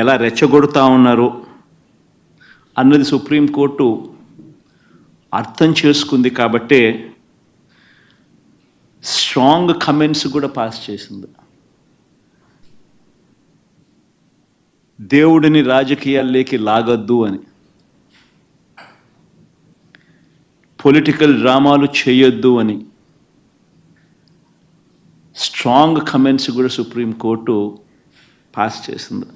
ఎలా రెచ్చగొడుతూ ఉన్నారు అన్నది సుప్రీంకోర్టు అర్థం చేసుకుంది కాబట్టే స్ట్రాంగ్ కమెంట్స్ కూడా పాస్ చేసింది. దేవుడిని రాజకీయాల్లోకి లాగొద్దు అని, పొలిటికల్ డ్రామాలు చేయొద్దు అని స్ట్రాంగ్ కమెంట్స్ కూడా సుప్రీంకోర్టు పాస్ చేసింది.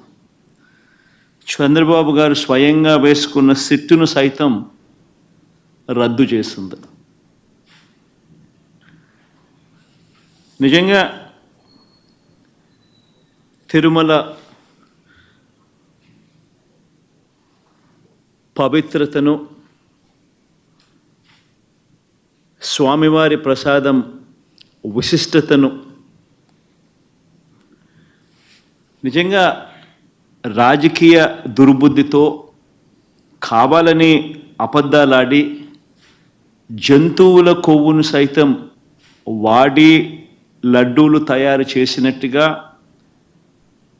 చంద్రబాబు గారు స్వయంగా వేసుకున్న సిట్టును సైతం రద్దు చేసింది. నిజంగా తిరుమల పవిత్రతను, స్వామివారి ప్రసాదం విశిష్టతను నిజంగా రాజకీయ దుర్బుద్ధితో కావాలని అబద్ధాలాడి జంతువుల కొవ్వును సైతం వాడి లడ్డూలు తయారు చేసినట్టుగా,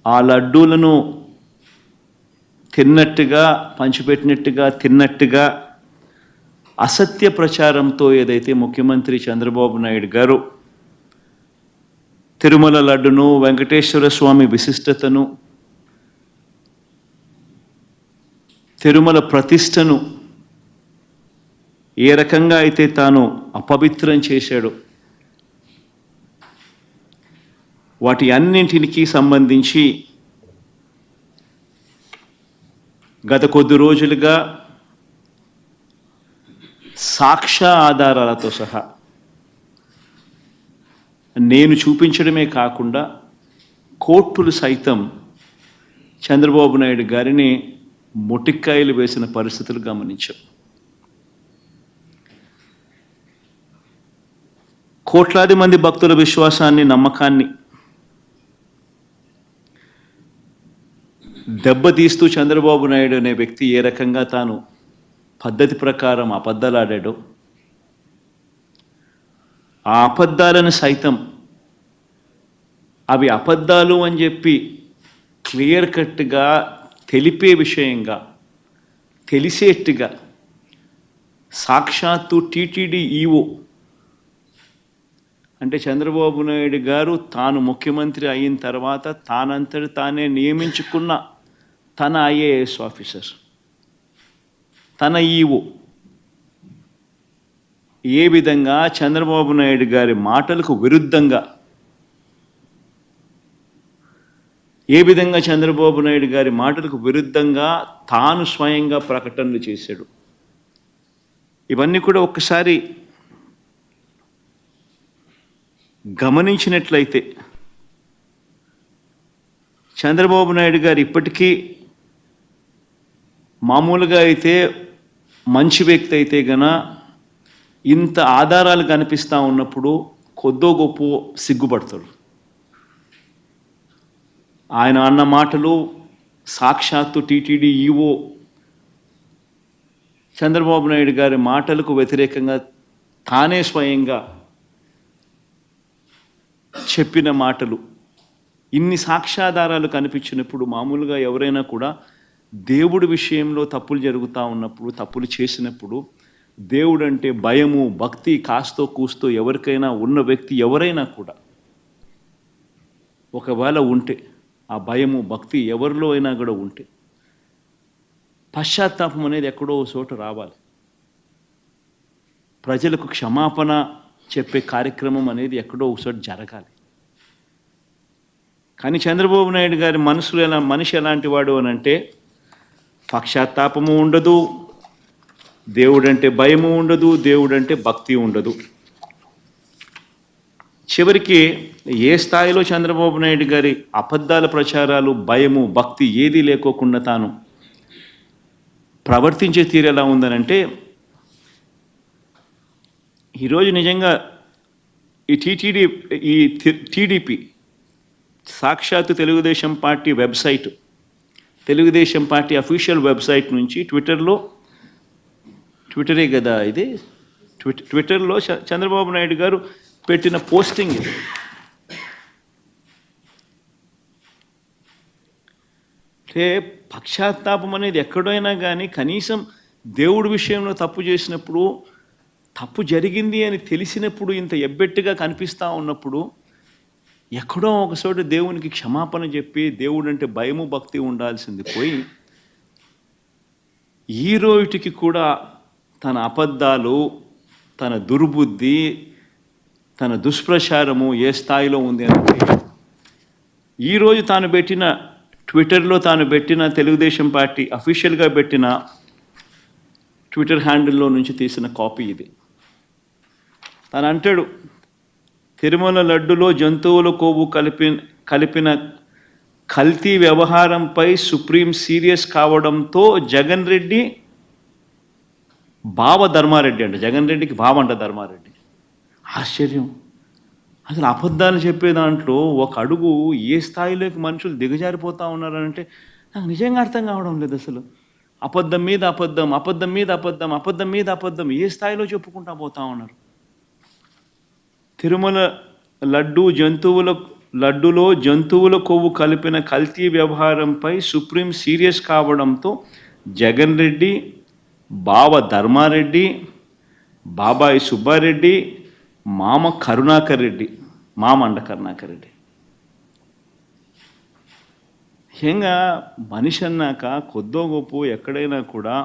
ఆ లడ్డూలను తిన్నట్టుగా, పంచిపెట్టినట్టుగా తిన్నట్టుగా అసత్య ప్రచారంతో ఏదైతే ముఖ్యమంత్రి చంద్రబాబు నాయుడు గారు తిరుమల లడ్డును, వెంకటేశ్వర స్వామి విశిష్టతను, తిరుమల ప్రతిష్టను ఏ రకంగా అయితే తాను అపవిత్రం చేశాడో వాటి అన్నింటికి సంబంధించి గత కొద్ది రోజులుగా సాక్ష్య ఆధారాలతో సహా నేను చూపించడమే కాకుండా కోర్టులు సైతం చంద్రబాబు నాయుడు గారిని మొటిక్కాయలు వేసిన పరిస్థితులు గమనించాం. కోట్లాది మంది భక్తుల విశ్వాసాన్ని, నమ్మకాన్ని దెబ్బతీస్తూ చంద్రబాబు నాయుడు అనే వ్యక్తి ఏ రకంగా తాను పద్ధతి ప్రకారం అబద్ధాలాడాడో, ఆ అబద్ధాలను సైతం అవి అబద్ధాలు అని చెప్పి క్లియర్ కట్గా తెలిపే విషయంగా, తెలిసేట్టుగా సాక్షాత్తు టీటీడీ ఈఓ అంటే చంద్రబాబు నాయుడు గారు తాను ముఖ్యమంత్రి అయిన తర్వాత తానంతటి తానే నియమించుకున్న తన ఐఏఎస్ ఆఫీసర్, తన ఈఓ ఏ విధంగా చంద్రబాబు నాయుడు గారి మాటలకు విరుద్ధంగా, ఏ విధంగా చంద్రబాబు నాయుడు గారి మాటలకు విరుద్ధంగా తాను స్వయంగా ప్రకటనలు చేశాడు. ఇవన్నీ కూడా ఒక్కసారి గమనించినట్లయితే చంద్రబాబు నాయుడు గారు ఇప్పటికీ మామూలుగా అయితే మంచి వ్యక్తి అయితే గన ఇంత ఆధారాలు కనిపిస్తూ ఉన్నప్పుడు కొద్దో గొప్ప సిగ్గుపడతాడు. ఆయన అన్న మాటలు సాక్షాత్తు టీటీడీ ఈఓ చంద్రబాబు నాయుడు గారి మాటలకు వ్యతిరేకంగా తానే స్వయంగా చెప్పిన మాటలు, ఇన్ని సాక్ష్యాధారాలు కనిపించినప్పుడు మామూలుగా ఎవరైనా కూడా దేవుడి విషయంలో తప్పులు జరుగుతూ ఉన్నప్పుడు, తప్పులు చేసినప్పుడు దేవుడు అంటే భయము, భక్తి కాస్తో కూస్తో ఎవరికైనా ఉన్న వ్యక్తి ఎవరైనా కూడా ఒకవేళ ఉంటే, ఆ భయము భక్తి ఎవరిలో అయినా కూడా ఉంటే పశ్చాత్తాపం అనేది ఎక్కడో చోట రావాలి. ప్రజలకు క్షమాపణ చెప్పే కార్యక్రమం అనేది ఎక్కడో ఒకసారి జరగాలి. కానీ చంద్రబాబు నాయుడు గారి మనిషి ఎలాంటి వాడు అని అంటే పశ్చాత్తాపము ఉండదు, దేవుడంటే భయము ఉండదు, దేవుడంటే భక్తి ఉండదు. చివరికి ఏ స్థాయిలో చంద్రబాబు నాయుడు గారి అబద్ధాల ప్రచారాలు, భయము, భక్తి ఏదీ లేకోకుండా తాను ప్రవర్తించే తీరు ఎలా ఉందనంటే, ఈరోజు నిజంగా ఈ టీడీపీ సాక్షాత్తు Telugu Desam party website, Telugu Desam party official website నుంచి ట్విట్టరే కదా ఇది, ట్విట్టర్లో చంద్రబాబు నాయుడు గారు పెట్టిన పోస్టింగ్ ఇది. అంటే పశ్చాత్తాపం అనేది ఎక్కడైనా కానీ కనీసం దేవుడి విషయంలో తప్పు చేసినప్పుడు, తప్పు జరిగింది అని తెలిసినప్పుడు, ఇంత ఎబ్బెట్టుగా కనిపిస్తూ ఉన్నప్పుడు ఎక్కడో ఒకచోట దేవునికి క్షమాపణ చెప్పి దేవుడు అంటే భయము భక్తి ఉండాల్సింది పోయి ఈ రోజుకి కూడా తన అబద్ధాలు, తన దుర్బుద్ధి, తన దుష్ప్రచారము ఏ స్థాయిలో ఉంది అంటే ఈరోజు తాను పెట్టిన ట్విట్టర్లో తాను పెట్టిన తెలుగుదేశం పార్టీ అఫీషియల్గా పెట్టిన ట్విట్టర్ హ్యాండిల్లో నుంచి తీసిన కాపీ ఇది. తను అంటాడు, తిరుమల లడ్డులో జంతువుల కొవ్వు కలిపిన కల్తీ వ్యవహారంపై సుప్రీం సీరియస్ కావడంతో జగన్ రెడ్డి బావ ధర్మారెడ్డి అంట, జగన్ రెడ్డికి బావ అంట ధర్మారెడ్డి. ఆశ్చర్యం. అసలు అబద్ధాలు చెప్పే దాంట్లో ఒక అడుగు ఏ స్థాయిలోకి మనుషులు దిగజారిపోతూ ఉన్నారంటే నాకు నిజంగా అర్థం కావడం లేదు. అసలు అబద్ధం మీద అబద్ధం, అబద్ధం మీద అబద్ధం, అబద్ధం మీద అబద్ధం ఏ స్థాయిలో చెప్పుకుంటా పోతా ఉన్నారు. తిరుమల లడ్డులో జంతువుల కొవ్వు కలిపిన కల్తీ వ్యవహారంపై సుప్రీం సీరియస్ కావడంతో జగన్ రెడ్డి, బావ ధర్మారెడ్డి, బాబాయి సుబ్బారెడ్డి, మామ కరుణాకర్ రెడ్డి, మామ అండ కరుణాకర్ రెడ్డి. ముఖ్యంగా మనిషి అన్నాక కొద్దో గొప్ప ఎక్కడైనా కూడా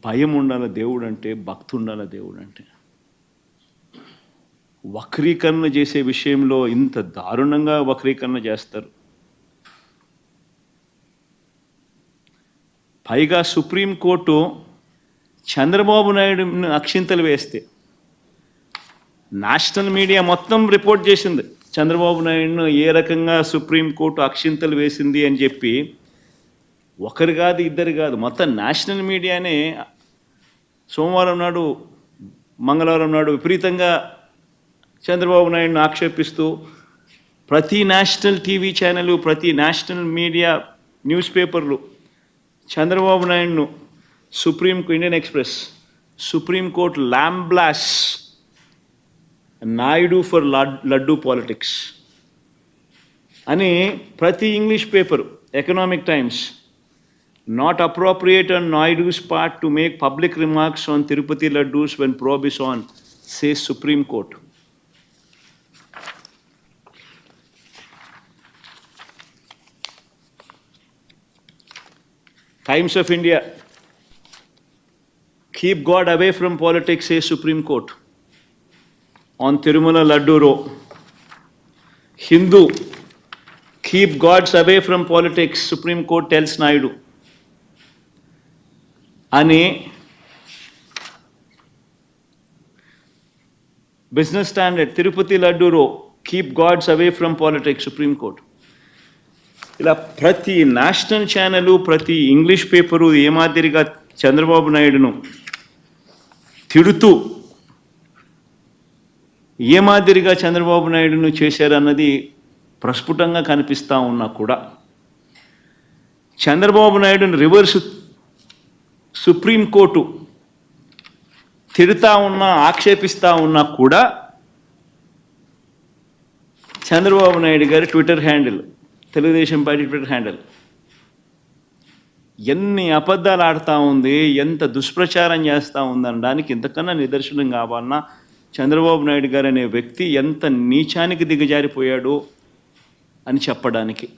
భయం ఉండాలి దేవుడు అంటే, భక్తి ఉండాలి దేవుడు అంటే. వక్రీకరణ చేసే విషయంలో ఇంత దారుణంగా వక్రీకరణ చేస్తారు. పైగా సుప్రీంకోర్టు చంద్రబాబు నాయుడుని అక్షింతలు వేస్తే నేషనల్ మీడియా మొత్తం రిపోర్ట్ చేసింది చంద్రబాబు నాయుడును ఏ రకంగా సుప్రీంకోర్టు అక్షింతలు వేసింది అని చెప్పి. ఒకరు కాదు, ఇద్దరు కాదు, మొత్తం నేషనల్ మీడియానే సోమవారం నాడు, మంగళవారం నాడు విపరీతంగా చంద్రబాబు నాయుడును ఆక్షేపిస్తూ ప్రతి నేషనల్ టీవీ ఛానల్, ప్రతి నేషనల్ మీడియా న్యూస్ పేపర్లు చంద్రబాబు నాయుడును Indian Express supreme court lambasts Naidu for laddu politics అని ప్రతి English paper, Economic Times, not appropriate on Naidu's part to make public remarks on Tirupati laddus when probe is on, says Supreme Court. Times of India, keep God away from politics, says Supreme Court on Tirumala Laddu Row. Hindu, keep gods away from politics, Supreme Court tells Naidu. Ani Business Standard, Tirupati Laddu Row, keep gods away from politics, Supreme Court. ఇలా ప్రతి national channel, ప్రతి English paper ఏ మాదిరిగా చంద్రబాబు నాయుడును తిడుతూ ఏ మాదిరిగా చంద్రబాబు నాయుడును చేశారన్నది ప్రస్ఫుటంగా కనిపిస్తూ ఉన్నా కూడా చంద్రబాబు నాయుడును రివర్స్ సుప్రీంకోర్టు తిడుతూ ఉన్నా, ఆక్షేపిస్తూ ఉన్నా కూడా చంద్రబాబు నాయుడు గారి Twitter handle, Telugu Desam party Twitter handle ఎన్ని అబద్ధాలు ఆడుతూ ఉంది, ఎంత దుష్ప్రచారం చేస్తూ ఉందనడానికి ఇంతకన్నా నిదర్శనం కావాలన్నా చంద్రబాబు నాయుడు గారు అనే వ్యక్తి ఎంత నీచానికి దిగజారిపోయాడు అని చెప్పడానికి.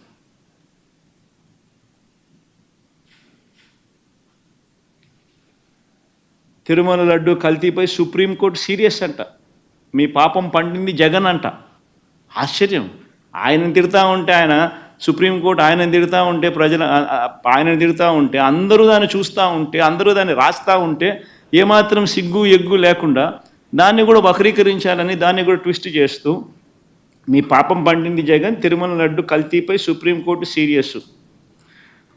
తిరుమల లడ్డు కల్తీపై సుప్రీంకోర్టు సీరియస్ అంట, మీ పాపం పండింది జగన్ అంట. ఆశ్చర్యం. ఆయనను తిడతా ఉంటే, ఆయన సుప్రీంకోర్టు ఆయనను తిడతా ఉంటే, ఆయనను తిడతా ఉంటే, అందరూ దాన్ని చూస్తూ ఉంటే, అందరూ దాన్ని రాస్తూ ఉంటే ఏమాత్రం సిగ్గు ఎగ్గు లేకుండా దాన్ని కూడా వక్రీకరించాలని, దాన్ని కూడా ట్విస్ట్ చేస్తూ మీ పాపం పండింది జగన్, తిరుమల లడ్డు కల్తీపై సుప్రీంకోర్టు సీరియస్.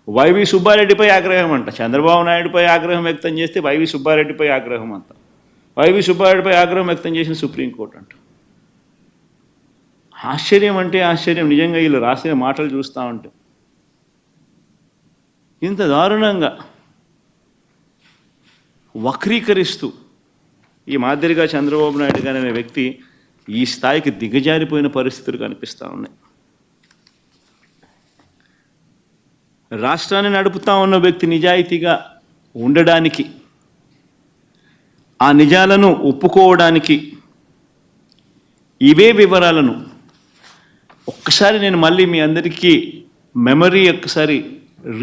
వైవి సుబ్బారెడ్డిపై ఆగ్రహం అంట. చంద్రబాబు నాయుడుపై ఆగ్రహం వ్యక్తం చేస్తే వైవి సుబ్బారెడ్డిపై ఆగ్రహం అంట. వైవి సుబ్బారెడ్డిపై ఆగ్రహం వ్యక్తం చేసిన సుప్రీంకోర్టు అంట. ఆశ్చర్యం అంటే ఆశ్చర్యం. నిజంగా వీళ్ళు రాసిన మాటలు చూస్తూ ఉంటే ఇంత దారుణంగా వక్రీకరిస్తూ ఈ మాదిరిగా చంద్రబాబు నాయుడు గారు అనే వ్యక్తి ఈ స్థాయికి దిగజారిపోయిన పరిస్థితులు కనిపిస్తూ ఉన్నాయి. రాష్ట్రాన్ని నడుపుతా ఉన్న వ్యక్తి నిజాయితీగా ఉండడానికి, ఆ నిజాలను ఒప్పుకోవడానికి, ఇవే వివరాలను ఒక్కసారి నేను మళ్ళీ మీ అందరికీ మెమరీ ఒక్కసారి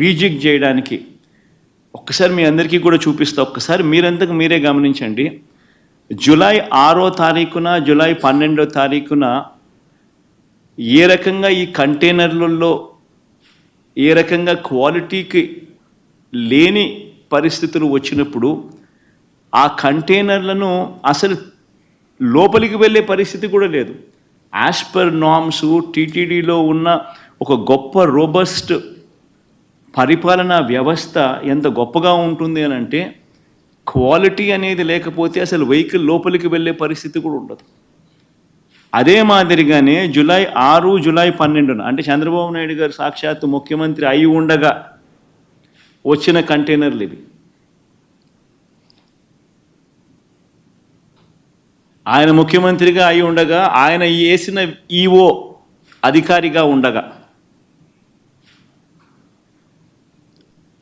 రీజిక్ చేయడానికి ఒక్కసారి మీ అందరికీ కూడా చూపిస్తా. ఒక్కసారి మీరంతకు మీరే గమనించండి. జూలై 6వ తారీఖున, జూలై 12వ తారీఖున ఏ రకంగా ఈ కంటైనర్లలో ఏ రకంగా క్వాలిటీకి లేని పరిస్థితులు వచ్చినప్పుడు ఆ కంటైనర్లను అసలు లోపలికి వెళ్ళే పరిస్థితి కూడా లేదు. యాజ్ పర్ నార్మ్స్ టీటీడీలో ఉన్న ఒక గొప్ప రోబస్ట్ పరిపాలనా వ్యవస్థ ఎంత గొప్పగా ఉంటుంది అని అంటే, క్వాలిటీ అనేది లేకపోతే అసలు వెహికల్ లోపలికి వెళ్ళే పరిస్థితి కూడా ఉండదు. అదే మాదిరిగానే జూలై 6, జూలై 12 అంటే చంద్రబాబు నాయుడు గారు సాక్షాత్తు ముఖ్యమంత్రి అయి ఉండగా వచ్చిన కంటైనర్లు ఇవి. ఆయన ముఖ్యమంత్రిగా అయి ఉండగా, ఆయన వేసిన ఈఓ అధికారిగా ఉండగా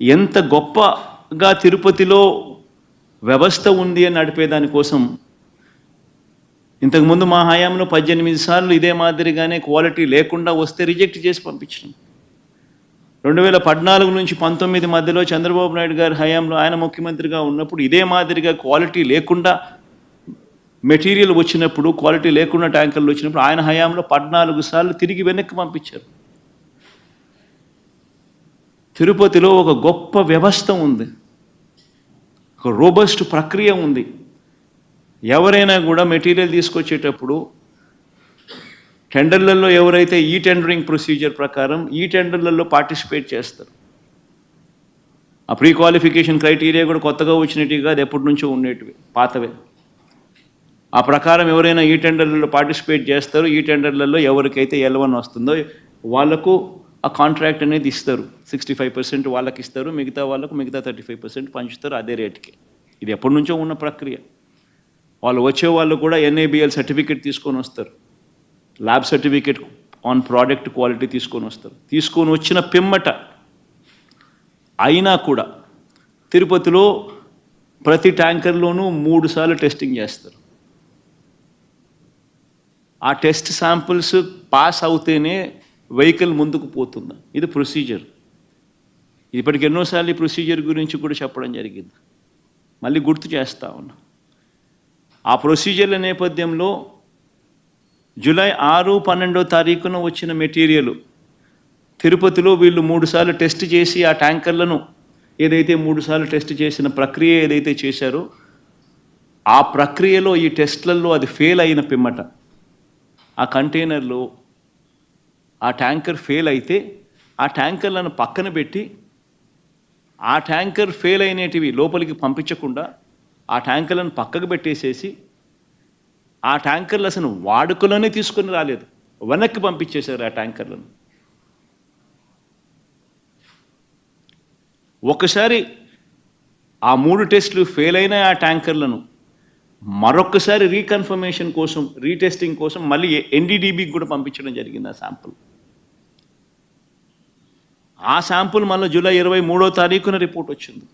ఎంత గొప్పగా తిరుపతిలో వ్యవస్థ ఉంది అని నడిపేదానికోసం ఇంతకుముందు మా హయాంలో 18 సార్లు ఇదే మాదిరిగానే క్వాలిటీ లేకుండా వస్తే రిజెక్ట్ చేసి పంపించినాం. 2014 నుంచి 19 మధ్యలో చంద్రబాబు నాయుడు గారి హయాంలో ఆయన ముఖ్యమంత్రిగా ఉన్నప్పుడు ఇదే మాదిరిగా క్వాలిటీ లేకుండా మెటీరియల్ వచ్చినప్పుడు, క్వాలిటీ లేకుండా ట్యాంకర్లు వచ్చినప్పుడు ఆయన హయాంలో 14 సార్లు తిరిగి వెనక్కి పంపించారు. తిరుపతిలో ఒక గొప్ప వ్యవస్థ ఉంది, ఒక రోబస్ట్ ప్రక్రియ ఉంది. ఎవరైనా కూడా మెటీరియల్ తీసుకొచ్చేటప్పుడు టెండర్లలో ఎవరైతే ఈ టెండరింగ్ ప్రొసీజర్ ప్రకారం ఈ టెండర్లలో పార్టిసిపేట్ చేస్తారు. ఆ ప్రీ క్వాలిఫికేషన్ క్రైటీరియా కూడా కొత్తగా వచ్చినట్టుగా కాదు, ఎప్పటి నుంచో ఉండేటివి, పాతవే. ఆ ప్రకారం ఎవరైనా ఈ టెండర్లలో పార్టిసిపేట్ చేస్తారు. ఈ టెండర్లలో ఎవరికైతే L1 వస్తుందో వాళ్లకు ఆ కాంట్రాక్ట్ అనేది ఇస్తారు. 65% వాళ్ళకి ఇస్తారు, మిగతా వాళ్ళకు మిగతా 35% పంచుతారు అదే రేటుకి. ఇది ఎప్పటి నుంచో ఉన్న ప్రక్రియ. వాళ్ళు వచ్చే వాళ్ళు కూడా NABL సర్టిఫికేట్ తీసుకొని వస్తారు, lab certificate on product quality తీసుకొని వస్తారు. తీసుకొని వచ్చిన పిమ్మట అయినా కూడా తిరుపతిలో ప్రతి ట్యాంకర్లోనూ 3 సార్లు టెస్టింగ్ చేస్తారు. ఆ టెస్ట్ శాంపుల్స్ పాస్ అవుతేనే వెహికల్ ముందుకు పోతుంది. ఇది ప్రొసీజర్. ఇప్పటికి ఎన్నోసార్లు ఈ ప్రొసీజర్ గురించి కూడా చెప్పడం జరిగింది, మళ్ళీ గుర్తు చేస్తా ఉన్నా. ఆ ప్రొసీజర్ల నేపథ్యంలో జూలై 6, 12వ తారీఖున వచ్చిన మెటీరియల్ తిరుపతిలో వీళ్ళు 3 సార్లు టెస్ట్ చేసి ఆ ట్యాంకర్లను ఏదైతే 3 సార్లు టెస్ట్ చేసిన ప్రక్రియ ఏదైతే చేశారో ఆ ప్రక్రియలో ఈ టెస్ట్లలో అది ఫెయిల్ అయిన పిమ్మట ఆ కంటైనర్లో ఆ ట్యాంకర్ ఫెయిల్ అయితే ఆ ట్యాంకర్లను పక్కన పెట్టి ఆ ట్యాంకర్ ఫెయిల్ అయినటివి లోపలికి పంపించకుండా ఆ ట్యాంకర్లను పక్కకు పెట్టేసేసి ఆ ట్యాంకర్లు అసలు వాడుకలోనే తీసుకొని రాలేదు, వెనక్కి పంపించేశారు ఆ ట్యాంకర్లను. ఒకసారి ఆ 3 టెస్టులు ఫెయిల్ అయిన ఆ ట్యాంకర్లను మరొకసారి రీకన్ఫర్మేషన్ కోసం, రీటెస్టింగ్ కోసం మళ్ళీ NDDBకి కూడా పంపించడం జరిగింది ఆ శాంపుల్. ఆ శాంపుల్ మళ్ళీ జూలై 23వ తారీఖున రిపోర్ట్ వచ్చింది.